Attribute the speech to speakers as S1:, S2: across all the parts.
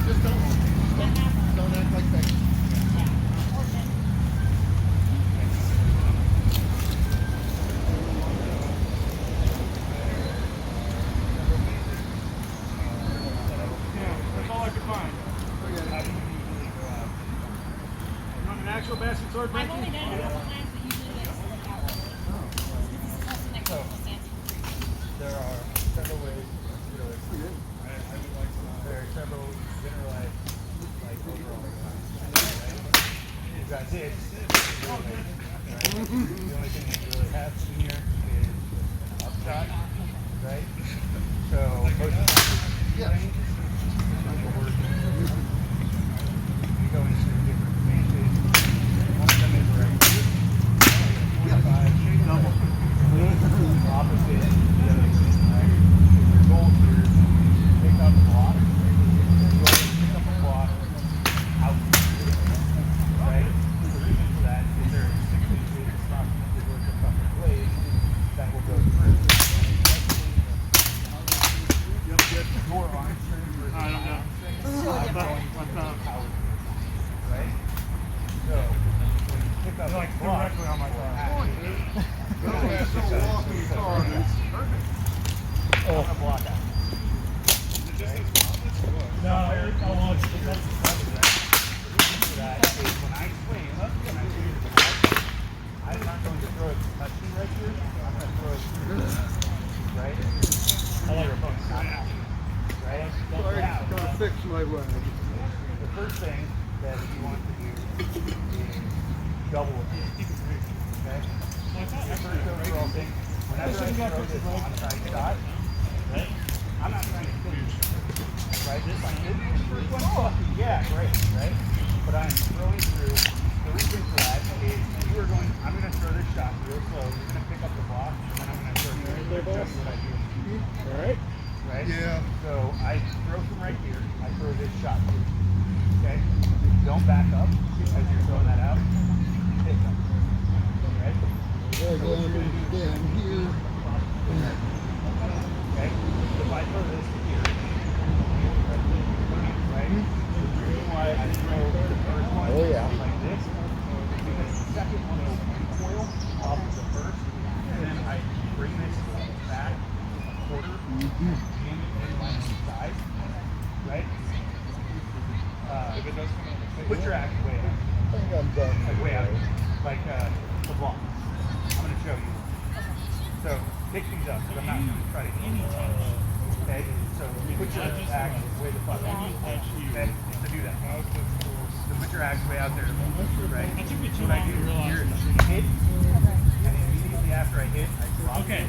S1: Just don't act like that.
S2: Actual basket sword
S3: I've only done it a couple times, but usually that's like out.
S1: So, there are several ways to do it. There are several generalized, like, overall you've got this, right? The only thing that you really have in here is upshot, right? So, most of the time, we go into different advantages. One of them is right here. 45, double. Opposite the other thing, right? Your goal here is to pick up a block. Go ahead and pick up a block out. Right? The reason for that is there are 6 inches approximately worth of fucking blade that will go through. Your arm strength versus
S2: I don't know.
S1: I'm going power. Right? So when you pick up
S2: Like
S1: a block,
S2: directly on my car.
S1: I'm gonna block out.
S2: No, I want to.
S1: The reason for that is when I swing, I'm not going to throw it touching right here. I'm going to throw it through. Right?
S2: I like your phone.
S1: Right?
S4: I gotta fix my way.
S1: The first thing that you want to do is double it. Okay? First overall thing, whenever I throw this onside shot, right? I'm not trying to kill you. Right? This like this first one, oh yeah, great, right? But I'm throwing through. The reason for that is I'm gonna throw this shot real slow. You're gonna pick up the block, and then I'm gonna throw it through. That's what I do.
S2: Alright.
S1: Right?
S4: Yeah.
S1: So I throw from right here, I throw this shot through. Okay? Don't back up as you're throwing that out. Pick up. Right?
S4: They're going to stand here.
S1: Okay? So if I throw this here, right? The reason why I throw the first one like this is because the second one will recoil off of the first, and then I bring this back a quarter, jam it in my side, right?
S4: If it does come on the face.
S1: Put your axe way out.
S4: I think I'm done.
S1: Like way out. Like the block. I'm going to show you. So pick these up because I'm not going to try to any touch. Okay? So put your axe way the fuck out. Okay? So do that. So put your axe way out there. Right? What I do here is hit. And immediately after I hit, I drop it.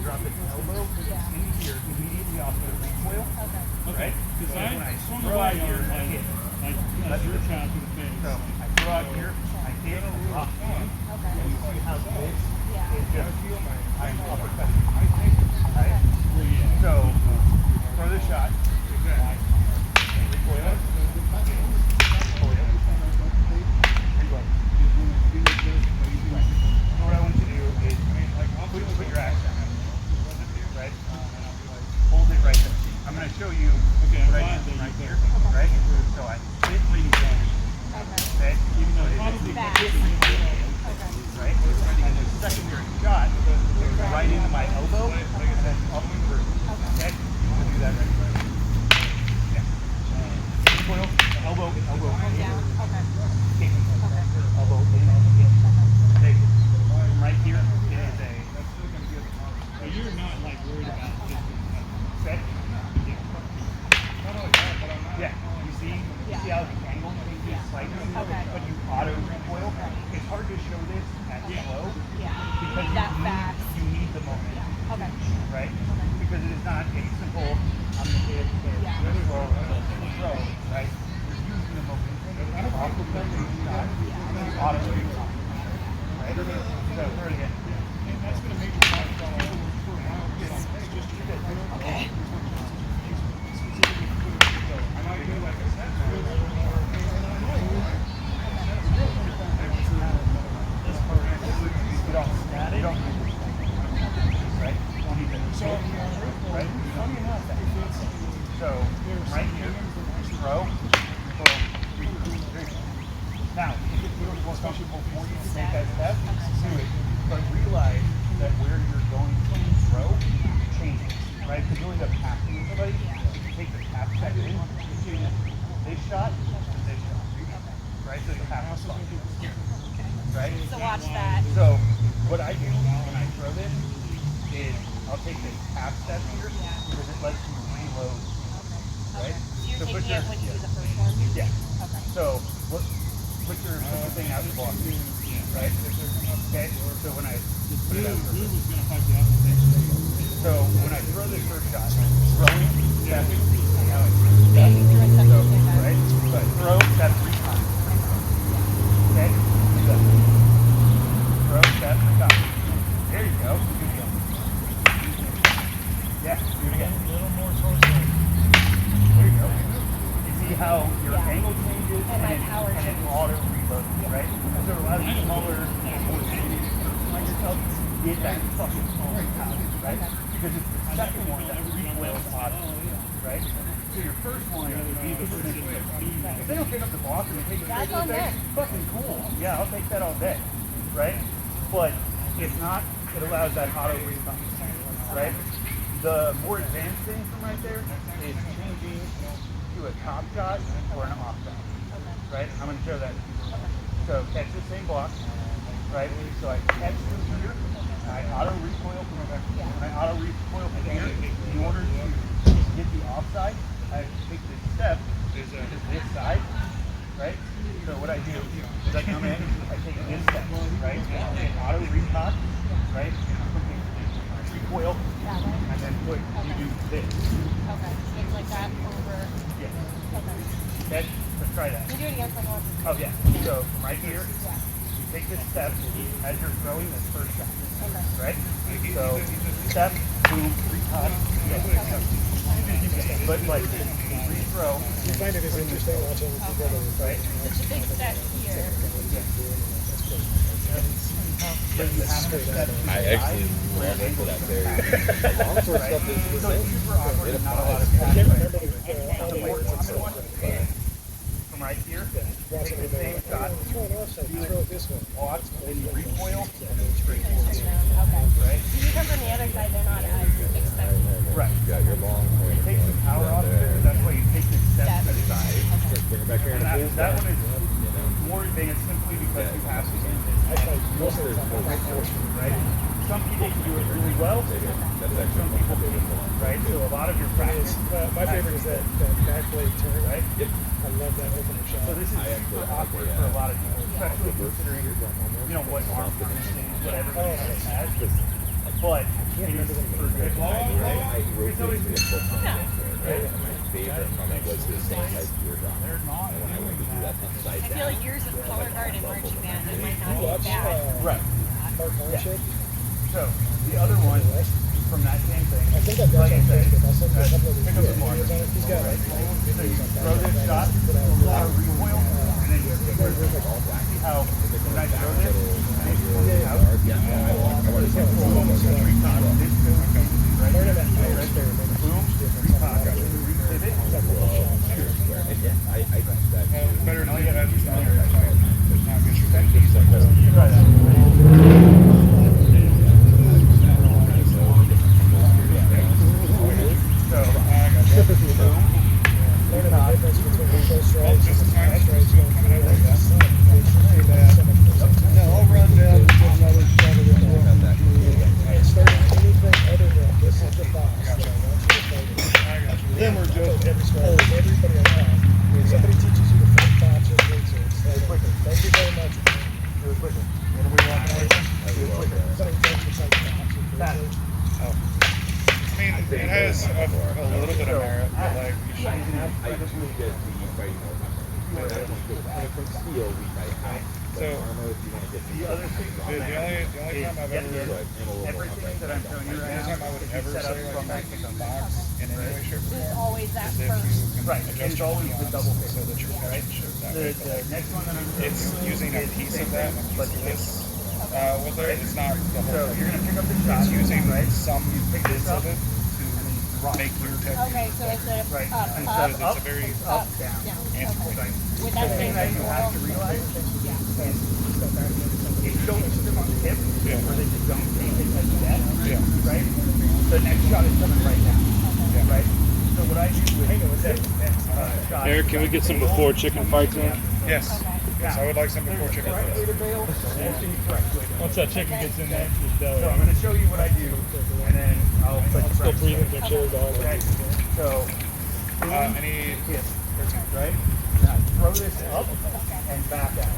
S1: Drop it elbow in here immediately off the recoil. Right?
S2: Because
S1: So when I
S2: swung
S1: throw out
S2: away
S1: here,
S2: on
S1: I hit.
S2: like your shot to the face.
S1: So I throw out here, I hit, drop in, and you see how this is just, I'm uppercutting. Right? So throw the shot, recoil it, pull it, reload. So what I want you to do is put your axe down, right? Hold it right there. I'm going to show you what I do right here, right? So I hit, reload. Okay? Even though it's right? And the secondary shot is right into my elbow and then up and through. Okay? We'll do that right away. Yeah. Recoil, elbow, elbow, down. Okay. Elbow, in, hit. Okay. From right here, it is a.
S2: So you're not like worried about just
S1: Okay? Yeah. You see how the angle changes slightly? But you auto recoil. It's hard to show this at slow because you need the moment. Right? Because it is not a simple, I'm going to hit, slow, throw, right? You're using the momentum off the shot, auto recoil. Right? So, throw it again.
S2: and that's going to make your body fall for a while.
S3: Okay.
S2: I might do like a set.
S1: You don't need this, right? You don't need this. right? Funny enough, so right here, throw, boom, there you go. Now, if it feels more comfortable for you to take that step, do it. But realize that where you're going to throw changes, right? Because really the passing somebody, if you take the tap step in, this shot, right? So you have to stop, right?
S3: So watch that.
S1: So what I do when I throw this is I'll take this half step here because it lets you reload, right?
S3: So you're
S1: put
S3: taking
S1: your,
S3: it when you do the first one?
S1: yeah.
S3: Okay.
S1: So put your thing out the box, right? Okay. So when I put it out, so when I throw this first shot, throwing, step, now it's
S3: Yeah, you threw it
S1: so,
S3: something like that.
S1: right? So I throw, step 3 times. Okay. So, throw, step, 3 times. There you go. Do it again. Yeah, do it again.
S2: A little more towards the
S1: There you go. You see how your angle changes
S3: And my power
S1: and it
S3: changes.
S1: auto reloads, right? And so a lot of these smaller, more like yourself, get that fucking power, right? Because it's the second one that recoils auto, right? So your first one would be the position. If they don't pick up the block and they take it
S3: That's
S1: straight to
S3: on
S1: the face,
S3: them.
S1: fucking cool. Yeah, I'll take that all day, right? But if not, it allows that auto response, right? The more advanced thing from right there is changing to a top shot or an off shot, right? I'm going to show that. So catch the same block, right? So I catch through here, and I auto recoil from there. When I auto recoil from here, in order to get the offside, I take this step, which is this side, right? So what I do is I come in, I take this step, right? And auto recock, right? Recoil,
S3: That way?
S1: and then you do this.
S3: Okay. Things like that over.
S1: Yes.
S3: Okay.
S1: Okay, let's try that.
S3: Can you do it again for one?
S1: Oh yeah. So from right here, you take this step as you're throwing this first shot.
S3: Okay.
S1: Right? So step, boom, recock, but like re-throw.
S4: You find it is interesting watching people that are
S1: Right?
S3: It's a big step here.
S1: But you have to step to the
S5: I actually
S1: side where
S5: love it for that
S1: angles
S5: very.
S1: are
S5: Long
S1: back.
S5: sword stuff is the
S1: So it's
S5: same.
S1: super awkward and not a lot of
S4: I can't remember
S1: practice.
S4: the
S1: The more common one is from right here,
S4: watching
S1: take the same
S4: it.
S1: shot,
S4: Throw it offside, throw it this way.
S1: walk, then you recoil, and then straight.
S3: Okay.
S1: Right?
S3: When you come from the other side, they're not as expected.
S1: Right.
S5: You got your long point.
S1: Take some power off of it, that's why you take this step to the side.
S5: Bring it back here
S1: And
S5: in the
S1: that
S5: pool.
S1: one is more advanced simply because you have to use
S4: I fight most of the time.
S1: it, right? Some people can do it really well,
S5: That's
S1: some
S5: actually
S1: people can't, right? So a lot of your practice,
S4: My favorite is that back blade turn.
S1: right?
S4: I love that opening shot.
S1: So this is super awkward for a lot of people, especially considering, you know, what arm conditioning, what everybody has. But it is super good, right? It's always been
S5: My favorite comment was the same type of eardrum. And when I went to do that upside
S3: I feel
S5: down.
S3: like yours is color guard and marching band. It might not be bad.
S1: right.
S4: Hard partnership.
S1: So the other one from that same thing,
S4: I think I've got
S1: like I
S4: that
S1: said,
S4: Facebook. I'll send you a couple of
S1: pick up the mark.
S4: He's got it.
S1: So you throw this shot, recoil, and then you stick it. See how when I throw this, it comes out.
S5: Yeah, I want to say
S1: Boom, recock, this goes right there, right there. Boom, recock, repivot.
S5: yeah, I think that.
S2: better know you have to start.
S1: Try that. So, boom,
S4: Learning the difference between full strikes and half strikes. No, I'll run down and get another shot of it. Starting anything other than this is the box. Then we're just everybody around. If somebody teaches you to flip box or things, it's like, thank you very much.
S1: do it quicker. What are we walking away from? Do it quicker.
S4: Somebody thinks it's like box or
S1: Faster.
S2: I mean, it has a little bit of merit, but like, you should.
S5: I just look at the fighting more. But I don't go back from steel, we might have.
S2: So,
S5: armor, if you want to get
S1: The other thing
S2: the only time I've ever,
S1: everything that I'm showing you
S2: the
S1: right
S2: only
S1: now
S2: time I would
S1: is
S2: ever
S1: set up
S2: say
S1: from
S2: like
S1: that
S2: take the box in any way, shape, or
S3: It's
S2: form
S3: always that
S2: is if
S3: first.
S2: you can
S1: Right,
S2: adjust
S1: it's
S2: your
S1: always the
S2: nuance
S1: double
S2: so that your
S1: right?
S2: action shows that
S1: The
S2: way.
S1: next one that I'm showing
S2: It's
S1: you
S2: using a
S1: is
S2: piece
S1: same
S2: of that
S1: thing,
S2: and
S1: but
S2: use
S1: this
S2: this Well, there, it's not the whole
S1: So
S2: thing.
S1: you're gonna pick up the shot.
S2: It's using
S1: right?
S2: some
S1: Pick this
S2: bits
S1: up
S2: of it to make your technique.
S3: Okay, so instead of
S1: Right.
S3: up,
S1: Instead
S3: up,
S1: of
S2: It's a very
S1: up, down.
S2: antiquated.
S1: Right.
S3: with
S1: The
S3: that
S1: thing
S3: same
S1: that you have to realize is if you don't shoot them on the hip,
S2: Yeah.
S1: or they just don't take it like that,
S2: Yeah.
S1: right? The next shot is coming right now,
S2: Yeah.
S1: right? So what I do with this shot,
S6: Eric, can we get some before chicken fights in?
S2: Yes. Yes, I would like some before chicken
S1: correct way
S2: fries.
S1: to bail, and the correct way to bail.
S6: Once that chicken gets in there,
S1: So I'm going to show you what I do, and then I'll put the
S6: still
S1: practice.
S6: breathing, make sure it's all
S1: Okay. So
S2: I need
S1: hit, right? Now throw this up and back out,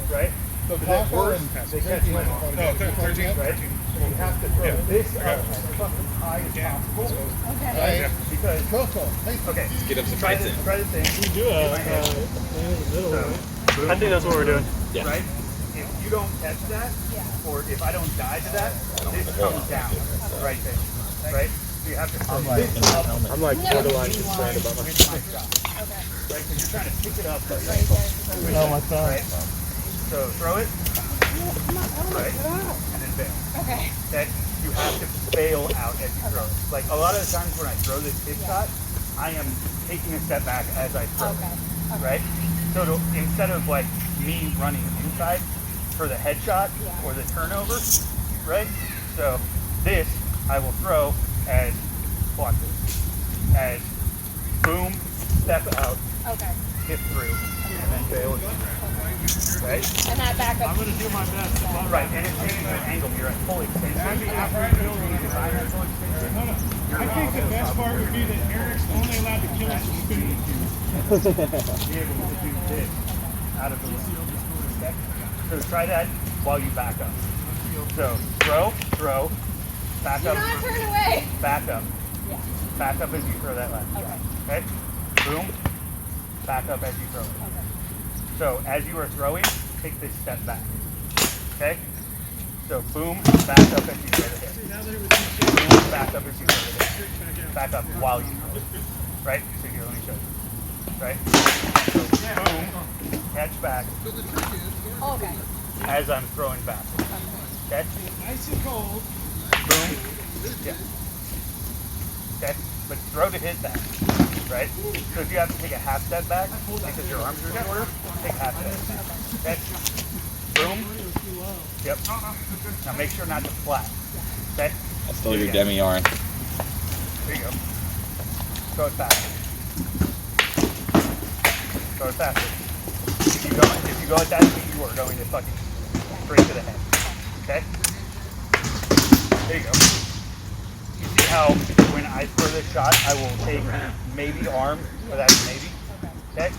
S1: right?
S4: So
S1: that
S4: talk
S1: works.
S4: Orren.
S1: They catch my arm.
S2: no 13.
S1: Right? You have to throw
S2: Yeah.
S1: this
S2: I
S1: up
S2: got it.
S1: as fucking high as possible,
S3: Okay.
S1: right? Because,
S4: Coco, hey,
S1: okay,
S5: Get up some
S1: try
S5: fights
S1: this,
S5: in.
S1: try this thing.
S6: We do
S1: in my head.
S6: I think that's what we're doing.
S5: Yeah.
S1: Right? If you don't catch that, or if I don't die to that, this comes down right there. Right? So you have to throw this up.
S6: I'm like borderline concerned about my.
S1: With my shot.
S3: Okay.
S1: Right? Because you're trying to pick it up.
S3: Right there.
S6: No, my thumb.
S1: Right? So throw it. Right? And then bail.
S3: Okay.
S1: Okay? You have to bail out as you throw it. Like a lot of the times when I throw this hip shot, I am taking a step back as I throw
S3: Okay.
S1: it. Right? So instead of like me running inside for the headshot or the turnover, right? So this I will throw as block this. As boom, step out,
S3: Okay.
S1: hip through, and then bail again. Right?
S3: And that back up.
S6: gonna do my best.
S1: Right, and it changes the angle. You're at full extension. After you design at full extension,
S6: I think the best part would be that Eric's only allowed to kill us with spinning.
S1: be able to do this out of the way. Okay? So try that while you back up. So throw, back
S3: Do
S1: up,
S3: not turn away.
S1: back up,
S3: Yeah.
S1: back up as you throw that last shot.
S3: Okay.
S1: Okay? Boom, back up as you throw it.
S3: Okay.
S1: So as you are throwing, take this step back. Okay? So boom, back up as you throw the hit. Boom, back up as you throw the hit. Back up while you throw it. Right? So here, let me show you. Right? So boom, catch back
S3: Okay.
S1: as I'm throwing back. Okay?
S6: Nice and cold.
S1: Boom. Yeah. Okay? But throw to hit back. Right? So if you have to take a half step back because your arms are shorter, take a half step back. Okay? Boom. Yep. Now make sure not to flat. Okay?
S5: I stole your demi yarn.
S1: There you go. Throw it faster. Throw it faster. If you go at that speed, you are going to fucking straight to the head. Okay? There you go. You see how when I throw this shot, I will take maybe arm, or that's maybe. Okay?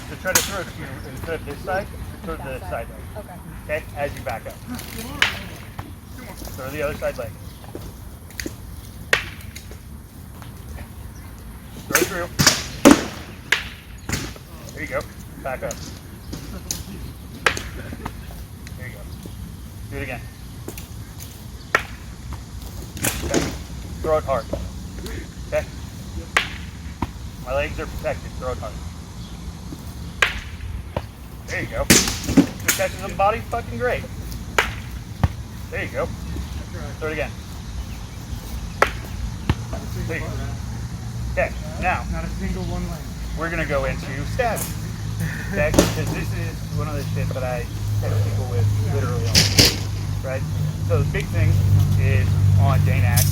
S1: So try to throw it to instead of this side, throw it to the side leg.
S3: Okay.
S1: Okay? As you back up. Throw the other side leg. Throw through. There you go. Back up. There you go. Do it again. Okay. Throw it hard. Okay? My legs are protected. Throw it hard. There you go. If it catches the body, fucking great. There you go. Throw it again. There you go. Okay, now
S6: Not a single one lane.
S1: we're gonna go into stabbing. Okay, because this is one of the shit that I tell people with literally all the time. Right? So the big thing is on Dane Act,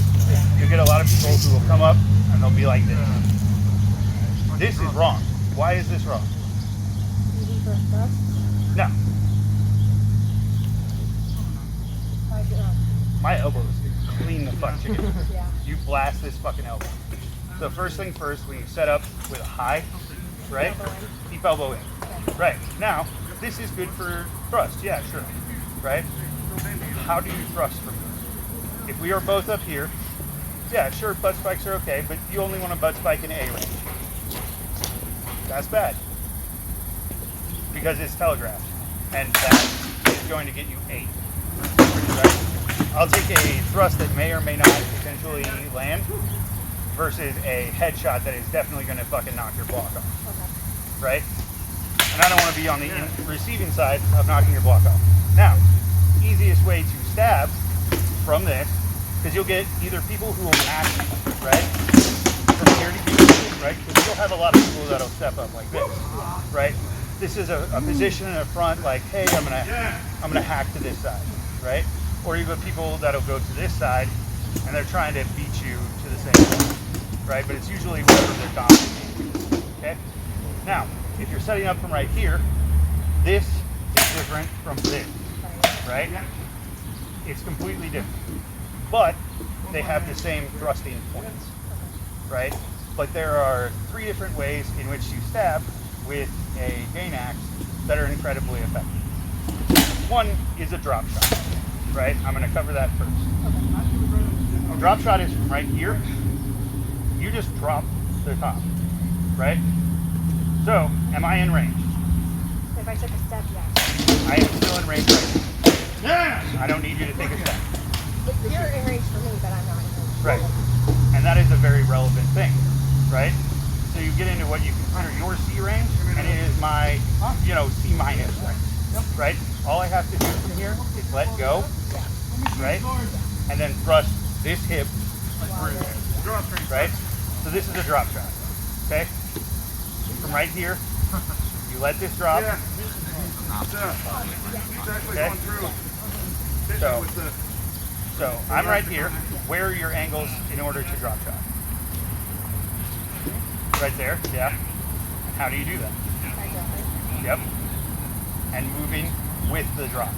S1: you get a lot of people who will come up and they'll be like this. This is wrong. Why is this wrong? No. My elbow is clean the fuck chicken.
S3: Yeah.
S1: You blast this fucking elbow. So first thing first, when you set up with a high, right? Keep elbow in. Right. Now, this is good for thrust. Yeah, sure. Right? How do you thrust from this? If we are both up here, yeah, sure, butt spikes are okay, but you only want a butt spike in A range. That's bad. Because it's telegraphed. And that is going to get you 8. Right? I'll take a thrust that may or may not potentially land versus a headshot that is definitely going to fucking knock your block off. Right? And I don't want to be on the receiving side of knocking your block off. Now, easiest way to stab from this, because you'll get either people who will match, right, from here to here, right, because you'll have a lot of people that'll step up like this, right. This is a position in the front, like, hey, I'm gonna hack to this side, right? Or you have people that'll go to this side, and they're trying to beat you to the same point, right? But it's usually whatever their dominant is, okay? Now, if you're setting up from right here, this is different from this, right? It's completely different, but they have the same thrusting points, right? But there are 3 different ways in which you stab with a Dane axe that are incredibly effective. One is a drop shot, right? I'm going to cover that first. A drop shot is from right here. You just drop the top, right? So, am I in range?
S3: If I took a step, yes.
S1: I am still in range right now. I don't need you to take a step.
S3: You're in range for me, but I'm not in range.
S1: Right. And that is a very relevant thing, right? So you get into what you consider your C range, and it is my, C minus range, right? All I have to do from here is let go, right? And then thrust this hip through there, right? So this is a drop shot, okay? From right here, you let this drop, okay? So I'm right here. Where are your angles in order to drop shot? Right there, yeah. And how do you do that? Yep. And moving with the drop.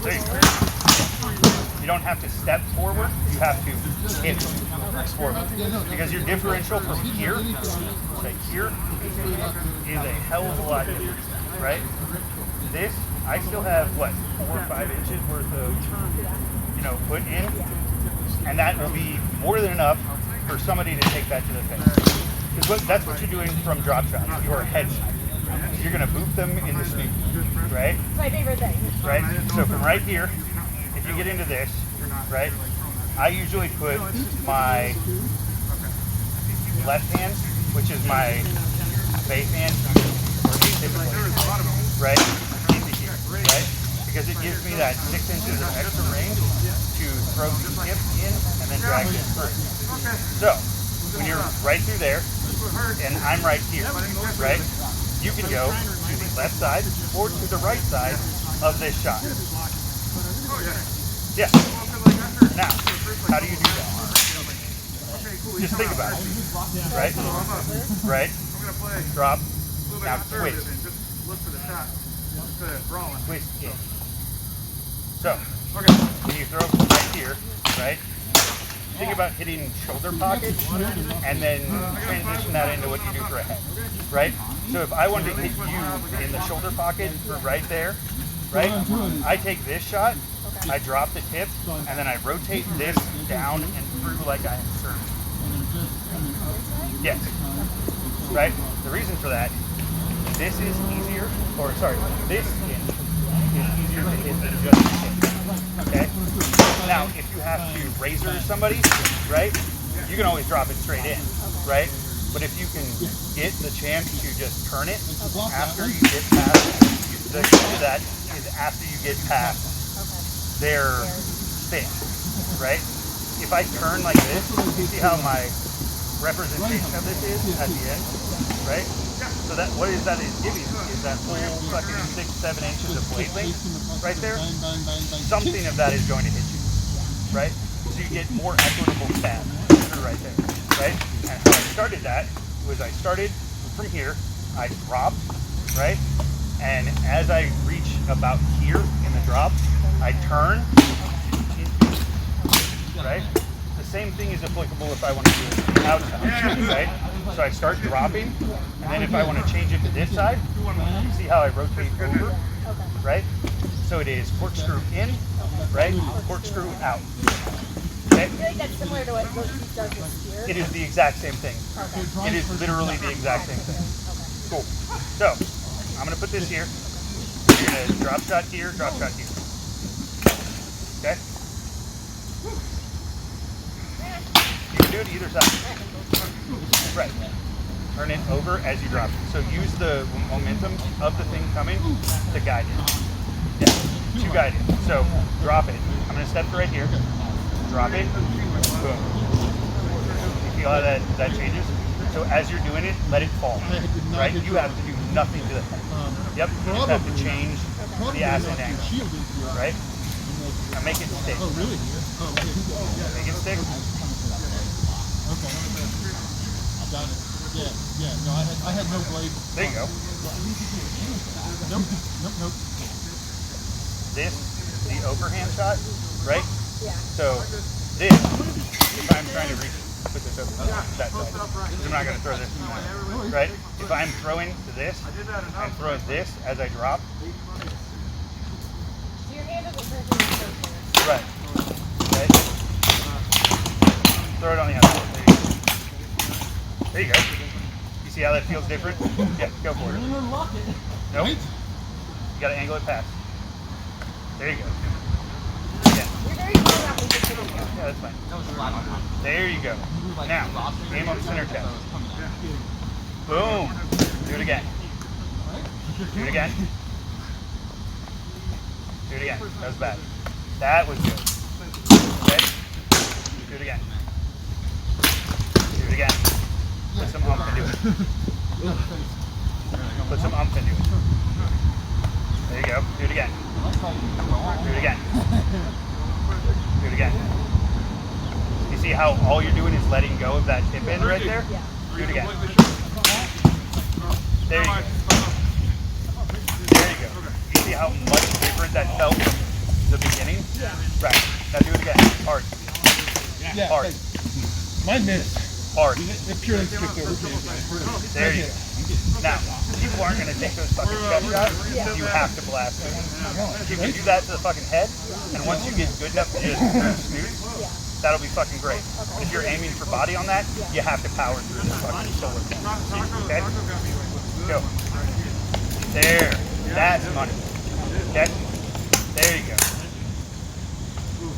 S1: There you go. You don't have to step forward, you have to hit forward. Because your differential from here to here is a hell of a lot different, right? This, I still have, 4 or 5 inches worth of, put in. And that will be more than enough for somebody to take that to the face. Because that's what you're doing from drop shots. You are head sniping. You're going to boot them in the sneak, right?
S3: It's my favorite thing.
S1: Right? So from right here, if you get into this, right, I usually put my left hand, which is my base hand, or typically, right, into here, right? Because it gives me that 6 inches of extra range to throw the hip in and then drag it through. So, when you're right through there, and I'm right here, right, you can go to the left side or to the right side of this shot. Yeah. Now, how do you do that? Just think about it. Right? Right? Drop. Now twist. Twist in. So, when you throw right here, right? Think about hitting shoulder pockets and then transition that into what you do for a head, right? So if I wanted to hit you in the shoulder pocket right there, right? I take this shot, I drop the tip, and then I rotate this down and through like I am serving. Yes. Right? The reason for that, this is easier, this is easier to hit than just the tip. Okay? Now, if you have to razor somebody, right, you can always drop it straight in, right? But if you can get the chance to just turn it after you get past, the key to that is after you get past their spin, right? If I turn like this, you see how my representation of this is at the end, right? So that what is that is giving is that whole fucking 6-7 inches of blade length right there. Something of that is going to hit you, right? So you get more equitable stab through right there, right? And how I started that was I started from here, I dropped, right? And as I reach about here in the drop, I turn, right? The same thing is applicable if I want to do it outside, right? So I start dropping, and then if I want to change it to this side, you see how I rotate over, right? So it is corkscrew in, right? Corkscrew out. Okay?
S3: I feel like that's similar to what Loki does with spear.
S1: It is the exact same thing. It is literally the exact same thing. Cool. So I'm gonna put this here. You're gonna drop shot here, drop shot here. Okay? You can do it either side. Right. Turn it over as you drop it. So use the momentum of the thing coming to guide it. Yeah. two guided. So drop it. I'm gonna step to right here. Drop it. Boom. You feel how that changes? So as you're doing it, let it fall. Right? You have to do nothing to the head. Yep. You just have to change the acid angle. Right? Now make it stick.
S4: Oh, really? Oh, okay.
S1: Make it stick.
S4: Okay. I got it. Yeah. No, I had no blade.
S1: There you go.
S4: Nope.
S1: This, the overhand shot, right?
S3: Yeah.
S1: So this, if I'm trying to put this over that side, I'm not going to throw this, right? If I'm throwing to this, I'm throwing this as I drop.
S3: So your hand doesn't hurt your shoulder.
S1: Right. Okay. Throw it on the other side. There you go. You see how that feels different? Yeah, go for it. Nope. You got to angle it past. There you go. Yeah.
S3: You're very far out with the video.
S1: Yeah, that's fine. There you go. Now, aim up center chest. Boom. Do it again. Do it again. Do it again. That was bad. That was good. Okay. Do it again. Do it again. Put some umph into it. Put some umph into it. There you go. Do it again. Do it again. Do it again. You see how all you're doing is letting go of that tip end right there? Do it again. There you go. There you go. You see how much different that felt from the beginning? Right. Now do it again. Hard.
S4: Yeah.
S1: Hard.
S4: Mine missed.
S1: Hard.
S4: It purely skipped over to
S1: There you go. Now, people aren't going to take those fucking chest shots. You have to blast it. You can do that to the fucking head, and once you get good enough to just snoot, that'll be fucking great. But if you're aiming for body on that, you have to power through this fucking solar panel. Okay? Go. There. That's money. Okay? There you go.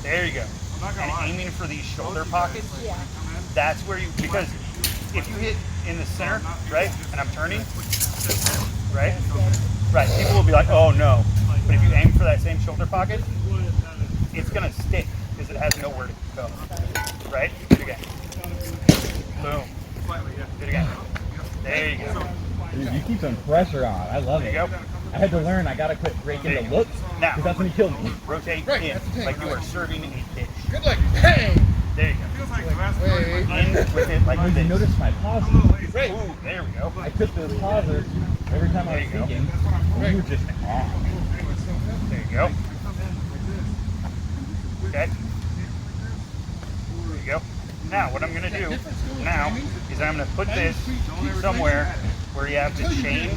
S1: There you go. And aiming for these shoulder pockets, that's where you, because if you hit in the center, right, and I'm turning, right, people will be like, oh no. But if you aim for that same shoulder pocket, it's going to stick because it has nowhere to go, right? Do it again. Boom. Do it again. There you go.
S5: Dude, you keep some pressure on. I love
S1: There
S5: it.
S1: you go.
S5: I had to learn. I gotta quit breaking the looks.
S1: Now,
S5: because that's when he killed me.
S1: rotate
S4: Right,
S1: in
S4: that's the thing,
S1: like you are
S4: right.
S1: serving a dish.
S4: Good luck. Bang!
S1: There you go.
S4: Wait.
S1: In with it like
S5: When you
S1: this.
S5: notice my pauses,
S4: Right.
S1: Ooh, there we go.
S5: I took those pauses every time I
S1: There
S5: was
S1: you go.
S5: thinking. You were just on.
S1: There you go. Okay. There you go. Now, what I'm going to do now is I'm going to put this somewhere where you have to change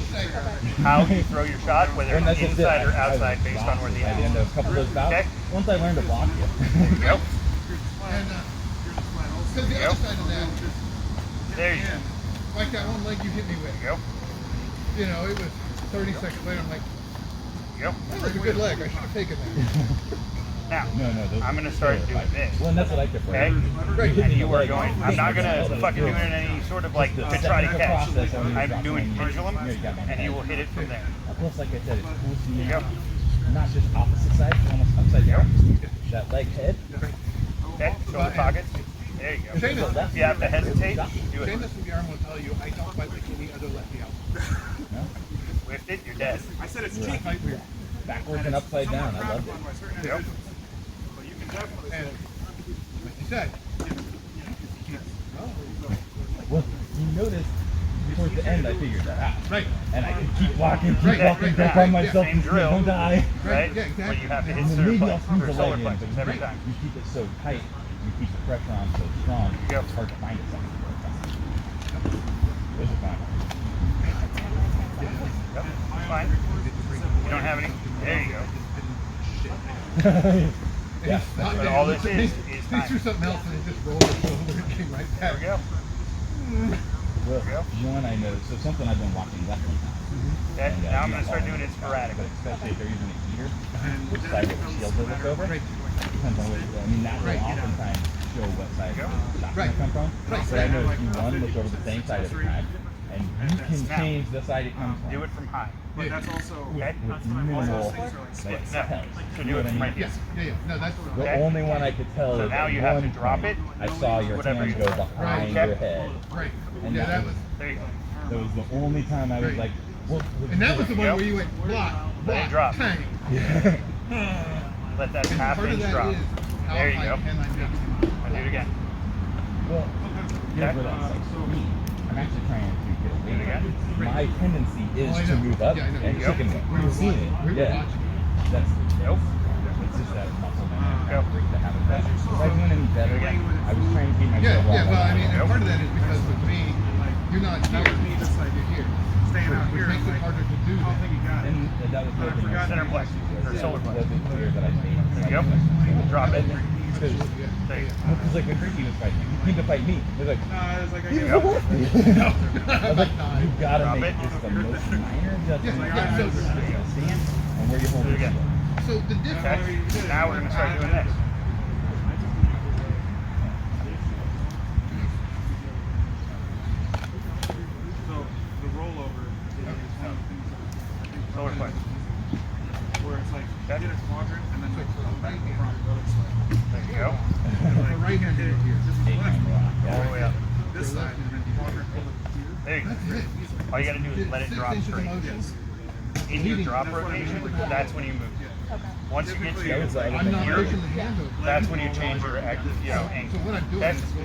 S1: how you throw your shot, whether
S5: And that's
S1: it's
S5: just it.
S1: inside or
S5: I was
S1: outside based on where the
S5: at the end of a couple of those bouts.
S1: Okay.
S5: Once I learned to block you.
S1: There you go.
S4: And because the other side of that,
S1: There you go.
S4: like that one leg you hit me with,
S1: There you go.
S4: you know, it was 30 seconds later. I'm like,
S1: There you go.
S4: that was a good leg. I should have taken that.
S1: Now,
S5: No, those
S1: I'm going to start doing this.
S5: Well, and that's what I prefer.
S1: Okay?
S4: Right.
S1: And you are going, I'm not going to fucking do it in any sort of like to try to catch. I'm doing pendulum, and you will hit it from there.
S5: Plus, like I said, it's cool to
S1: There you go.
S5: not just opposite side, but almost upside down. That leg head.
S1: Okay, shoulder pockets. There you go.
S4: Shayna,
S1: If you have to hesitate, do it.
S4: Shayna from the arm will tell you, I don't fight like any other lefty out.
S5: No?
S1: Whiffed it, you're dead.
S6: I said it's
S5: Right.
S6: cheeky.
S4: Fight weird.
S5: Backwards and upside down. I love it.
S1: There you go.
S6: But you can definitely
S4: And like you said,
S5: Well, you notice towards the end, I figured that out.
S4: right,
S5: And I can keep walking,
S4: Right,
S5: don't
S4: right,
S5: harm myself,
S1: Same drill.
S5: don't die.
S1: Right?
S4: yeah, exactly.
S1: But you have to hit
S5: And then maybe I'll
S1: surplus
S5: squeeze
S1: or
S5: the
S1: solar
S5: leg in,
S1: plexus every
S5: but
S1: time.
S5: you keep it so tight, you keep the pressure on so strong,
S1: Go.
S5: it's hard to find it something. Those are fine.
S1: Yep, fine. You don't have any. There you go.
S5: Yeah.
S1: But all this is
S4: he
S1: time.
S4: threw something else and it just rolled it over and came right
S1: There
S4: back.
S1: we go.
S5: Well,
S1: There you
S5: one I noticed, so something I've been watching left and
S1: Okay, now I'm going to start doing it sporadically.
S5: but especially if they're using a heater, which side of the shield they look over.
S4: Right.
S5: Depends on which, I mean, that will
S4: Right.
S5: oftentimes show what side
S1: There you
S5: the shot's
S4: Right.
S5: gonna come from.
S4: Right.
S5: But I noticed you one look over the same side every time, and you can
S1: Now,
S5: change the side it comes from.
S1: Do it from high.
S6: But that's also
S1: Okay?
S5: with minimal
S6: things are like
S5: like
S1: No.
S5: tell.
S1: So do it from right here.
S2: No, that's
S5: The
S1: Okay.
S5: only one I could tell
S1: So
S5: is
S1: now
S5: at
S1: you have to
S5: one
S1: drop
S5: point,
S1: it,
S5: I saw your
S1: whatever
S5: hand
S1: you
S5: go
S1: want.
S5: behind
S1: Okay.
S5: your head.
S2: right.
S5: And
S2: Yeah, that was.
S1: There you go.
S5: That was the only time I was
S2: Right.
S5: like, what?
S2: And that was the one
S1: Yep.
S2: where you went block,
S1: Let it
S2: block,
S1: drop.
S2: bang.
S5: Yeah.
S1: Let that
S2: And
S1: half
S2: part of
S1: inch
S2: that
S1: drop.
S2: is how
S1: There you
S2: high
S1: go.
S2: can I make it?
S1: I'll do it again.
S5: Well, here's
S1: Okay.
S5: where that's like me. I'm actually trying to get
S1: Do it
S5: away.
S1: again.
S5: My tendency is
S2: Oh, I
S5: to
S2: know.
S5: move up
S2: Yeah, I know.
S5: and
S1: Yep.
S5: chicken wing.
S2: We were
S5: You've seen
S2: watching.
S5: it.
S2: We were
S5: Yeah.
S2: watching.
S5: That's
S1: Nope.
S5: it's just that muscle memory
S1: Go.
S5: to have it better. If I was doing any better,
S1: Again.
S5: I was trying to keep myself
S2: Yeah,
S5: off.
S2: well, I mean, and
S1: Nope.
S2: part of that is because with me, you're not here,
S6: that was me just like
S2: you're here.
S6: staying out
S2: Which
S6: here.
S2: makes it
S6: like,
S2: harder to do
S6: I don't
S2: that.
S6: think you got it.
S5: And that was the
S6: I
S5: thing.
S6: forgot
S1: Center flex or solar
S5: It
S1: flex.
S5: wasn't clear that I made
S1: There you go. Drop it.
S5: Because
S1: There you go.
S5: because like when Ricky was fighting, he came to fight me. He was like,
S6: No, I was like, I
S5: "You
S6: get
S5: know
S6: it.
S5: what?" I was like, you gotta
S1: Drop
S5: make
S1: it.
S5: this the most minor adjustment
S2: Yeah,
S5: you
S2: yeah,
S5: can
S2: so-
S5: make to stance and where you hold
S1: Do it
S5: your
S1: again.
S5: foot.
S2: So the difference.
S1: Okay. Now we're gonna start doing this.
S6: So the rollover is one of the things that I think
S1: Solar flex.
S6: where it's like
S1: Okay.
S6: get a quadrant and then like back to front. Go to side.
S1: There you go.
S2: The right hand
S6: Hit
S2: is here.
S6: this is left.
S1: All the way up.
S6: This side and then quadrant pull it here.
S1: There you go.
S2: That's it.
S1: All you gotta do is let it
S2: 6
S1: drop
S2: inches of
S1: straight.
S2: motion.
S1: In your drop rotation, that's when you move. Once you get
S5: That was the
S1: to
S5: other
S2: I'm
S5: thing.
S2: not
S1: here,
S2: pushing the hand over.
S1: that's when you change your angle.
S2: So what I'm doing
S1: Okay?
S2: is go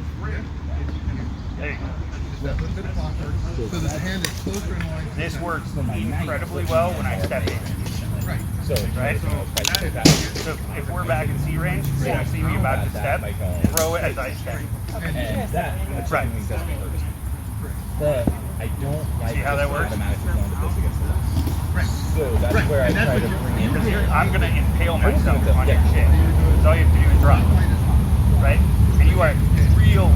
S1: There you go.
S2: just that little bit of clockwork so that the hand is closer in line. to
S1: This
S2: the
S1: works incredibly well when I step in.
S2: Right.
S5: So,
S1: Right? So if we're back in C range, so you see me about to step, throw it as I step.
S5: and that's
S1: Right.
S5: something that doesn't hurt. But I don't like
S1: See how that
S5: just
S1: works?
S5: automatically going to this against the wall.
S2: Right.
S5: So that's
S2: Right,
S5: where I
S2: and that's
S5: try
S2: what
S5: to
S2: you're-
S5: bring in
S1: Because I'm gonna impale myself
S5: Yeah.
S1: on your chin. So all you have to do is drop, right? And you are at real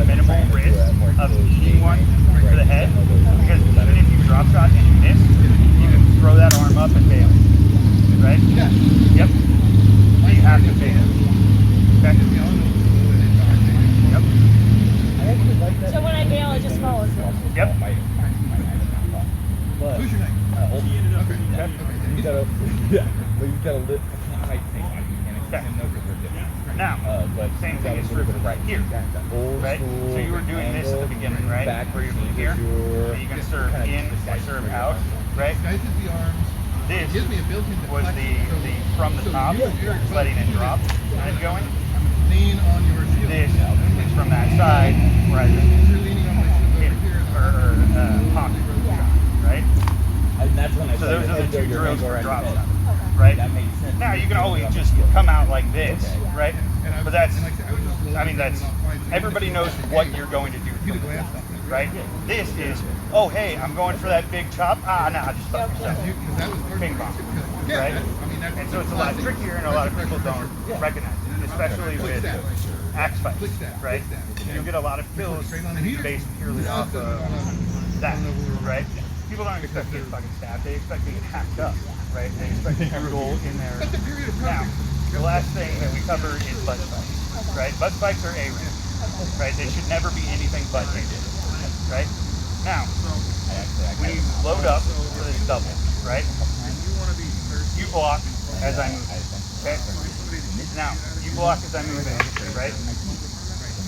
S1: minimal risk of eating one to the head. Because even if you drop shot and you miss, you can throw that arm up and bail. Right?
S2: Yeah.
S1: Yep. So you have to bail. Okay? Yep.
S5: I actually like that.
S3: So when I bail, it just follows it.
S1: Yep.
S5: My hand is not caught. But
S2: Who's your name?
S5: hold
S2: Okay.
S5: yeah. You gotta, yeah, but you gotta lift. I can't take body mechanics
S1: Okay.
S5: and know because we're different.
S1: Now,
S5: But
S1: same
S5: you
S1: thing
S5: gotta
S1: is
S5: do a
S1: true
S5: bit of
S1: right here.
S5: the old
S1: Right?
S5: school
S1: So you were doing this at the
S5: angle,
S1: beginning, right?
S5: Back
S1: Where you're from
S5: changes
S1: here.
S5: your-
S1: So you can serve
S5: kind of
S1: in or
S5: decides
S1: serve
S5: where you're
S1: out,
S5: going.
S1: right?
S2: Disguises the arms.
S1: This
S2: Gives me a built-in
S1: was
S2: deflection.
S1: the from the
S2: So
S1: top,
S2: you and Eric both
S1: letting it
S2: do
S1: drop
S2: this.
S1: and going.
S2: Lean on your shield.
S1: This is from that side where I just
S2: You're leaning on my shield
S1: hit
S2: over here.
S1: or pocket, right?
S5: And that's when I
S1: So
S5: tell
S1: those
S5: you,
S1: are the
S5: hey,
S1: two
S5: your
S1: drills
S5: angle
S1: for
S5: around
S1: drop
S5: your
S1: shot,
S5: head.
S1: right?
S5: That makes sense.
S1: Now you can always just come out like this, right?
S2: And
S1: But that's,
S2: and like I said, I was just loading
S1: I mean, that's,
S2: it off mine, so
S1: everybody
S2: you
S1: knows
S2: just-
S1: what you're going to do
S2: You
S1: from
S2: the
S1: this,
S2: glass off it.
S1: right? This is, oh hey, I'm going for that big chop. Ah, nah, just fuck yourself.
S2: Because that was part
S1: Ping
S2: of
S1: pong,
S2: yeah,
S1: right?
S2: I mean, that's
S1: And so it's a lot
S2: classic.
S1: trickier, and a lot of people don't recognize it, especially
S2: Click
S1: with
S2: that.
S1: axe fights,
S2: Click that.
S1: right?
S2: Click that.
S1: And you'll get a lot of kills
S2: Straight on the heater.
S1: based purely off of that, right? People don't expect to get fucking stabbed; they expect to get hacked up, right? They expect to roll in there.
S2: That's a period of
S1: Now,
S2: time.
S1: the last thing that we cover is butt spikes, right? Butt spikes are A-rim, right? They should never be anything but A-rim, right? Now, when you load up for this double, right? You block as I move in, okay? Now, you block as I move in, right?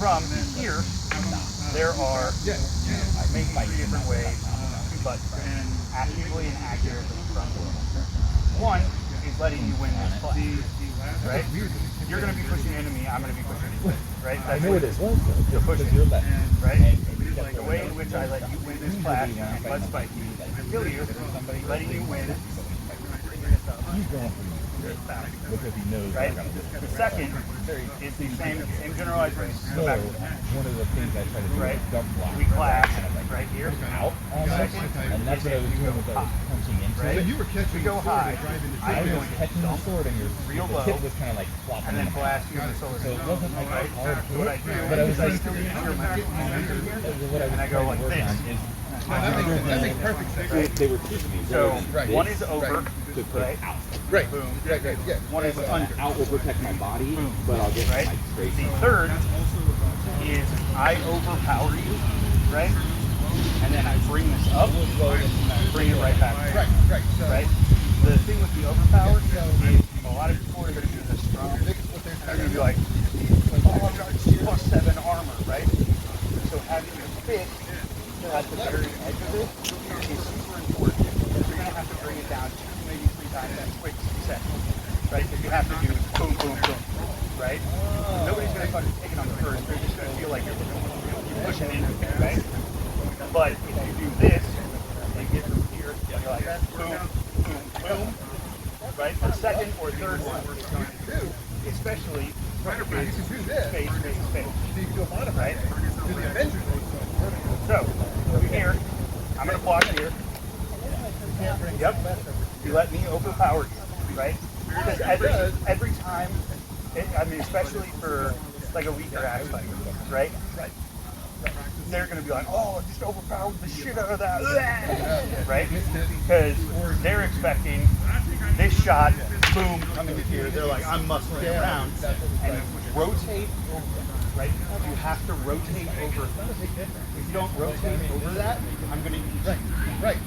S1: From here, there are maybe 3 different ways to butt spike, actively and accurately from one is letting you win this class, right? You're going to be pushing into me, I'm going to be pushing into you, right?
S5: I
S1: That's
S5: know
S1: what
S5: it is. Well,
S1: you're pushing,
S5: you're left.
S1: right? The way in which I let you win this class and butt spike you, kill you, letting you win,
S5: He's going for you because he knows
S1: right?
S5: they're gonna do it.
S1: The second is the same generalized range.
S5: So
S1: Go back.
S5: one of the things I try to do
S1: Right.
S5: is dump block.
S1: We clash
S5: kind of like
S1: right here.
S5: out almost, and that's what I was doing with those punching into
S1: Right.
S2: So
S5: it.
S2: you were catching
S1: We go
S2: the sword
S1: high.
S2: and driving the
S1: I
S5: I
S1: was
S5: was
S1: going to
S5: catching the
S1: dump
S5: sword and your
S1: real
S5: the
S1: low,
S5: tip was kind of like flopping
S1: and then
S5: in the
S1: blast you in the
S5: So
S1: solar.
S5: it wasn't like a hard
S1: So what I
S5: hit,
S1: do
S5: but I was
S1: is I
S5: like,
S1: still use your momentum here,
S5: what I was
S1: and I
S5: trying
S1: go
S5: to
S1: like
S5: work
S1: this.
S5: on is
S2: that makes perfect sense.
S5: they were teaching me.
S1: So
S2: Right.
S1: one is over,
S5: to put
S1: right?
S5: out.
S2: Right.
S1: Boom.
S2: Right, yeah.
S1: One is under,
S5: Out will protect my body, but I'll get
S1: right?
S5: my straight.
S1: The third is I overpower you, right? and then I bring this up, and I bring it right back down.
S4: Right. So
S1: Right? The thing with the overpower is a lot of people are going to do this strong. They're going to be like, oh, I've got +7 armor, right? So having your fist at the very edge of it is super important. You're going to have to bring it down 2, maybe 3 times in quick succession, right? If you have to do boom, boom, boom, right? Nobody's going to fucking take it on the first. They're just going to feel like you're pushing in, right? But if you do this and get from here, you're like boom, boom, boom, right? The second or third one is going to do, especially space, right?
S4: do the Avengers.
S1: So, over here, I'm going to block here. Yep. You let me overpower you, right? Because every time, I mean, especially for like a weaker axe fighter, right? They're going to be like, oh, I just overpowered the shit out of that, right? Because they're expecting this shot, boom, coming here. They're like, I'm muscling around, and rotate over, right? You have to rotate over. If you don't rotate over that, I'm going to use
S4: Right.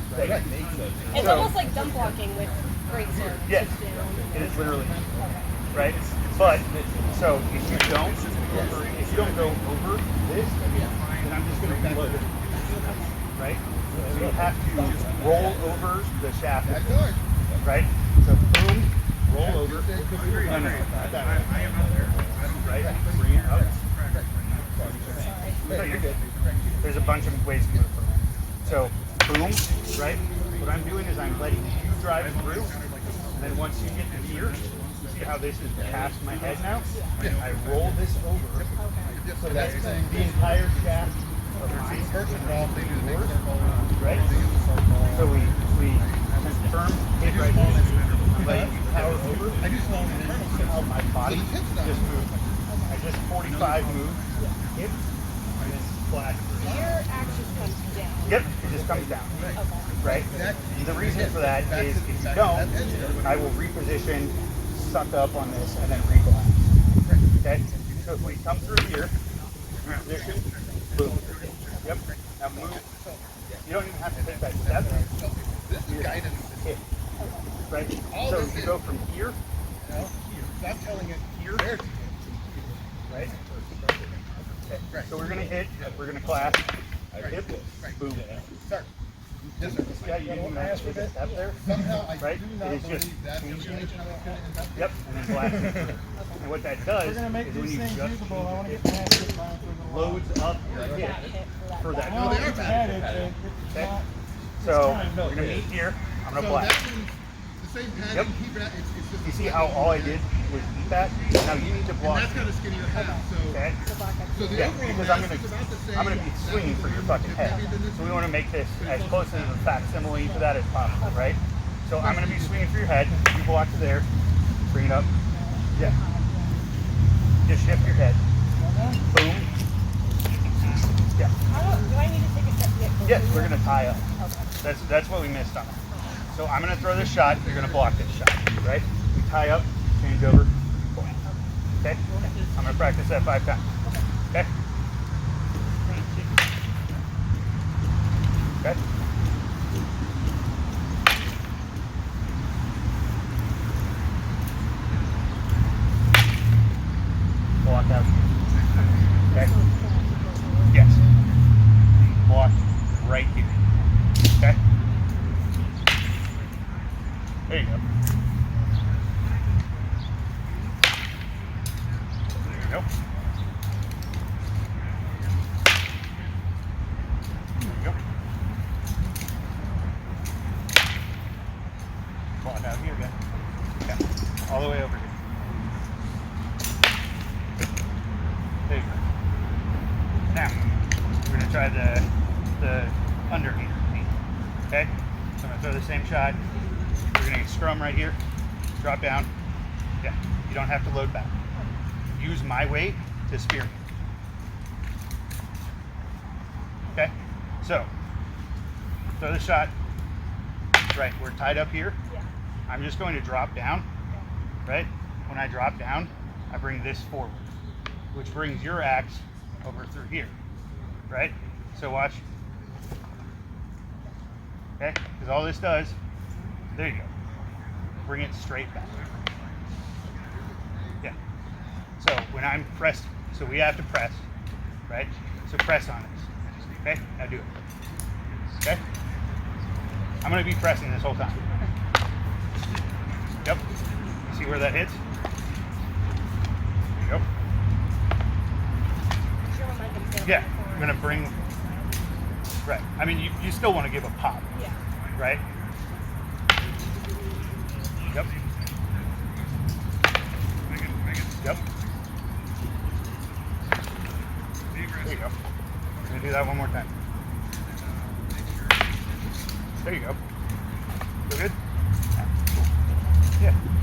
S3: It's
S1: So-
S3: almost like dump blocking with great swords.
S1: Yes, it is literally, right? But so if you don't go over this, then I'm just going to reload it, right? So you have to roll over the shaft, right? So boom, roll over, no, not that way, right? Bring it up. No, you're good. There's a bunch of ways to move from it. So boom, right? What I'm doing is I'm letting you drive through, and then once you get to here, see how this is past my head now? I roll this over, so that the entire shaft of mine is yours, right? So we confirm hit right here. I'm letting you power over. I just want to how my body just moved. I just 45 moves, hip, and then splash.
S3: Your axe just comes down.
S1: Yep, it just comes down. Right? The reason for that is if you don't, I will reposition, suck up on this, and then reglide. Okay? So if we come through here, position, boom. Yep. Now move. You don't even have to take that step. You're hit. Right? So you go from here to here.
S4: I'm telling it
S1: Here.
S4: there.
S1: Right? Okay. So we're gonna hit, we're gonna clash, hip, boom.
S4: Start. Yes, sir.
S1: Yeah, you didn't even have to take a step there.
S4: Somehow I
S1: Right?
S4: do not
S1: It is just
S4: believe that usually
S1: Yep, and then blast it. And what that does is when you just it loads up your hip for that.
S4: No, they are bad.
S1: Okay? So we're gonna meet here. I'm gonna
S4: So
S1: blast.
S4: that one's the same pattern.
S1: Yep.
S4: It's just
S1: You see how all I did was eat that? Now you need to
S4: and
S1: block.
S4: that's got a skinnier head.
S1: Okay?
S4: So the
S1: Yeah,
S4: overall
S1: because
S4: mass is about the same.
S1: I'm gonna be swinging for your fucking head. So we want to make this as close as a facsimile to that as possible, right? So I'm gonna be swinging for your head. You block to there. Bring it up. Yeah. Just shift your head. Boom. Yeah.
S3: Do I need to take a step to get closer?
S1: Yes, we're gonna tie up. That's what we missed on it. So I'm gonna throw this shot. You're gonna block this shot, right? We tie up, change over, point. Okay? I'm gonna practice that 5 times. Okay? Okay? Block out. Okay? Yes. Block right here. Okay? There you go. There you go. There you go. Block out here again. Okay. All the way over here. There you go. Now, we're gonna try the under here. Okay? So I'm gonna throw the same shot. We're gonna get scrum right here. Drop down. Yeah. You don't have to load back. Use my weight to spear me. Okay? So throw the shot. Right, we're tied up here. I'm just going to drop down. Right? When I drop down, I bring this forward, which brings your axe over through here. Right? So watch. Okay? Because all this does, there you go. Bring it straight back. Yeah. So when I'm pressed, so we have to press, right? So press on this. Okay? Now do it. Okay? I'm going to be pressing this whole time. Yep. You see where that hits? There you go. Yeah. I'm going to bring, right. I mean, you still want to give a pop.
S3: Yeah.
S1: Right? Yep. Yep. There you go. I'm going to do that one more time. There you go. Feel good? Yeah. Cool. Yeah.